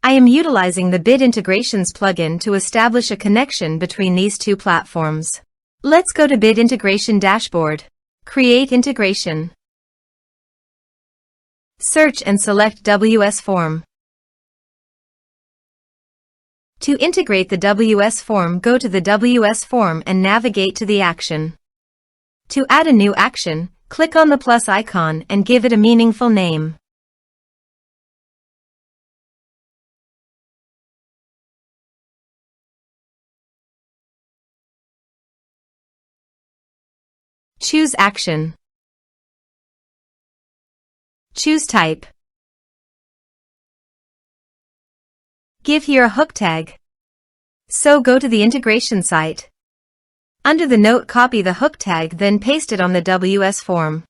I am utilizing the Bit Integrations plugin to establish a connection between these two platforms. Let's go to Bit Integration Dashboard. Create integration. Search and select WS Form. To integrate the WS Form, go to the WS Form and navigate to the action. To add a new action, click on the plus icon and give it a meaningful name. Choose Action. Choose Type. Give here a hook tag. So go to the integration site. Under the note, copy the hook tag, then paste it on the WS Form.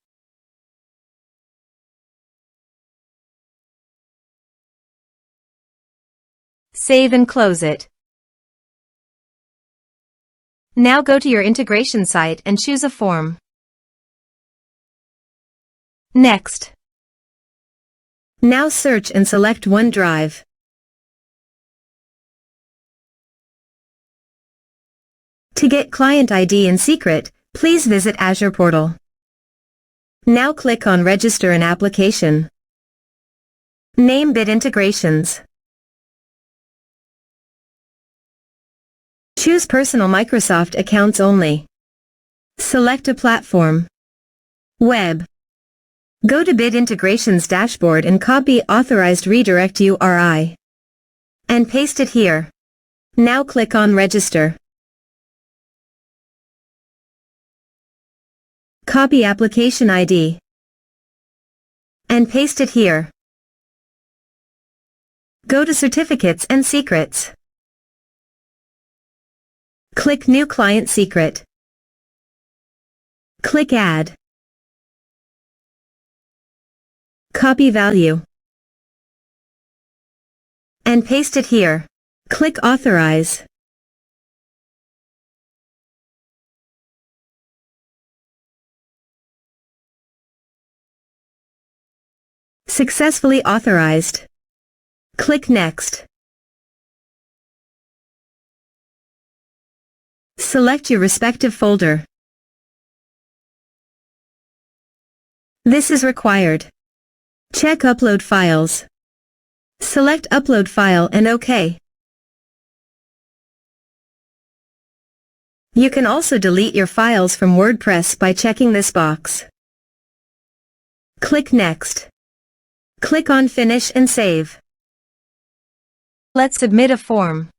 Save and close it. Now go to your integration site and choose a form. Next. Now search and select OneDrive. To get client ID and secret, please visit Azure portal. Now click on Register an application. Name Bit Integrations. Choose Personal Microsoft Accounts only. Select a platform. Web. Go to Bit Integrations Dashboard and copy Authorized Redirect URI. And paste it here. Now click on Register. Copy application ID. And paste it here. Go to Certificates and Secrets. Click New Client Secret. Click Add. Copy value. And paste it here. Click Authorize. Successfully authorized. Click Next. Select your respective folder. This is required. Check Upload Files. Select Upload File and OK. You can also delete your files from WordPress by checking this box. Click Next. Click on Finish and Save. Let's submit a form.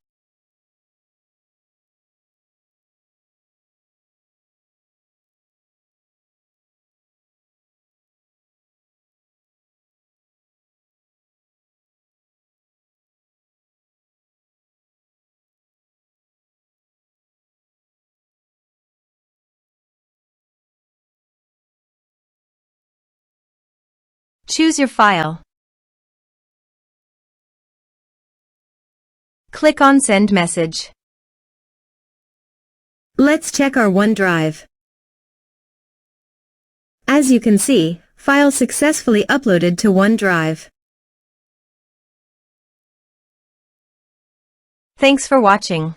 Choose your file. Click on Send Message. Let's check our OneDrive. As you can see, file successfully uploaded to OneDrive. Thanks for watching.